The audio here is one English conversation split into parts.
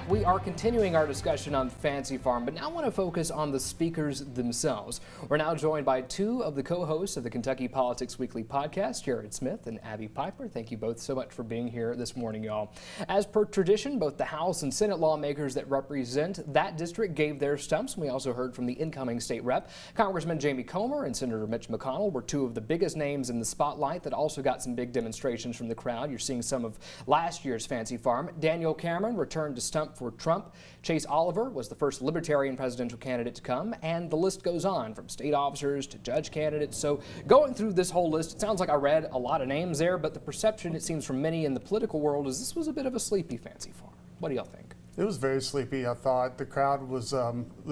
back. We are continuing our discussion on Fancy Farm, but now want to focus on the speakers themselves. We're now joined by two of the co-hosts of the Kentucky Politics Weekly podcast, Jared Smith and Abby Piper. Thank you both so much for being here this morning, y'all. As per tradition, both the House and Senate lawmakers that represent that district gave their stumps. We also heard from the incoming state rep. Congressman Jamie Comer and Senator Mitch McConnell were two of the biggest names in the spotlight that also got some big demonstrations from the crowd. You're seeing some of last year's Fancy Farm. Daniel Cameron returned to stump for Trump. Chase Oliver was the first Libertarian presidential candidate to come, and the list goes on from state officers to judge candidates. So going through this whole list, it sounds like I read a lot of names there, but the perception, it seems, from many in the political world is this was a bit of a sleepy Fancy Farm. What do y'all think? It was very sleepy, I thought. The crowd was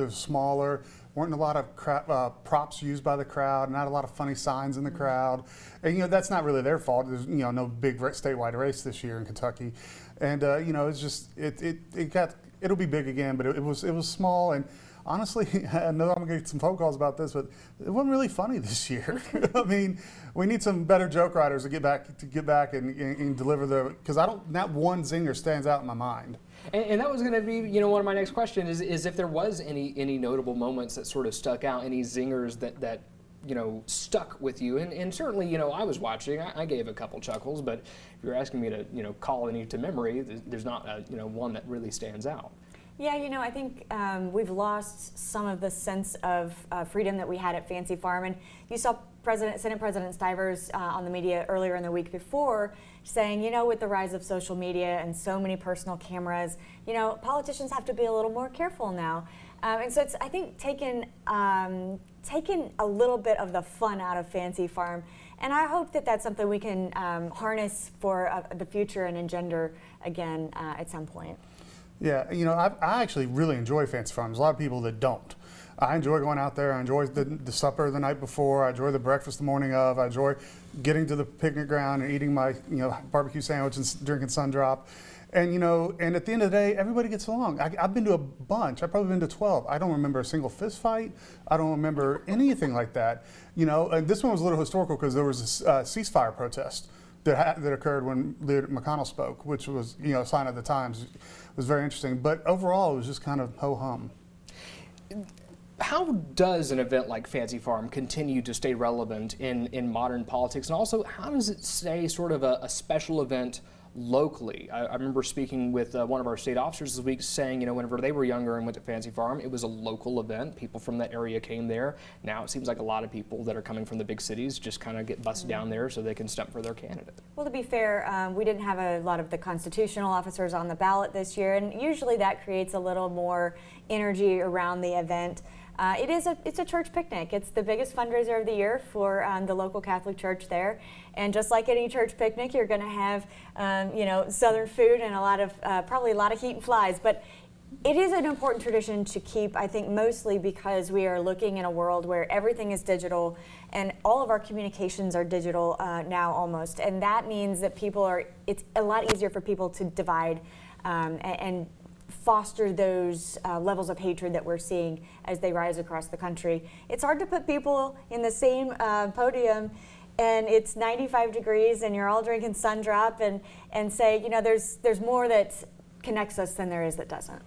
smaller. Weren't a lot of props used by the crowd, not a lot of funny signs in the crowd. And, that's not really their fault. There's, no big statewide race this year in Kentucky. And, it's just, it'll be big again, but it was small. And honestly, I know I'm gonna get some phone calls about this, but it wasn't really funny this year. I mean, we need some better joke writers to get back and deliver because not one zinger stands out in my mind. And that was going to be, one of my next questions is if there was any notable moments that sort of stuck out, any zingers that stuck with you. And certainly, I was watching, I gave a couple chuckles, but if you're asking me to, call any to memory, there's not, one that really stands out. Yeah, I think we've lost some of the sense of freedom that we had at Fancy Farm. And you saw Senate President Stivers on the media earlier in the week before saying, with the rise of social media and so many personal cameras, politicians have to be a little more careful now. And so it's, I think, taken a little bit of the fun out of Fancy Farm. And I hope that that's something we can harness for the future and engender again at some point. Yeah, I actually really enjoy Fancy Farm. There's a lot of people that don't. I enjoy going out there. I enjoy the supper the night before. I enjoy the breakfast the morning of. I enjoy getting to the picnic ground and eating my barbecue sandwich and drinking Sundrop. And and at the end of the day, everybody gets along. I've been to a bunch. I've probably been to 12. I don't remember a single fist fight. I don't remember anything like that. And this one was a little historical because there was a ceasefire protest that occurred when Leader McConnell spoke, which was a sign of the times. It was very interesting. But overall, it was just kind of ho-hum. How does an event like Fancy Farm continue to stay relevant in modern politics? And also, how does it stay sort of a special event locally? I remember speaking with one of our state officers this week saying, whenever they were younger and went to Fancy Farm, it was a local event. People from that area came there. Now it seems like a lot of people that are coming from the big cities just kind of get bused down there so they can stump for their candidate. Well, to be fair, we didn't have a lot of the constitutional officers on the ballot this year, and usually that creates a little more energy around the event. It's a church picnic. It's the biggest fundraiser of the year for the local Catholic church there. And just like any church picnic, you're going to have, Southern food and probably a lot of heat and flies. But it is an important tradition to keep, I think, mostly because we are looking in a world where everything is digital and all of our communications are digital now almost. And that means that it's a lot easier for people to divide and foster those levels of hatred that we're seeing as they rise across the country. It's hard to put people in the same podium and it's 95 degrees and you're all drinking Sundrop and say, there's more that connects us than there is that doesn't.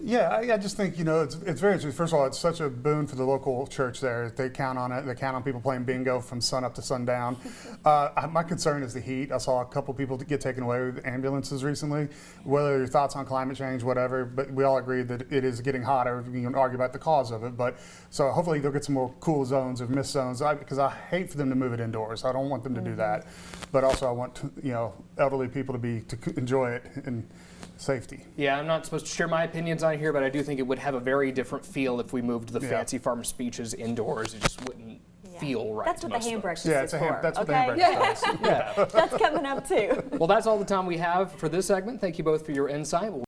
Yeah, I just think, it's very interesting. First of all, it's such a boon for the local church there. They count on it. They count on people playing bingo from sun up to sundown. My concern is the heat. I saw a couple people get taken away with ambulances recently. Whether your thoughts on climate change, whatever, but we all agree that it is getting hotter. We can argue about the cause of it, but so hopefully they'll get some more cool zones or mist zones because I hate for them to move it indoors. I don't want them to do that, but also I want elderly people to enjoy it and safety. Yeah, I'm not supposed to share my opinions on here, but I do think it would have a very different feel if we moved the Fancy Farm speeches indoors. It just wouldn't feel right. That's what the hand breakfast is for. That's what the hand breakfast does. That's coming up too. Well, that's all the time we have for this segment. Thank you both for your insight.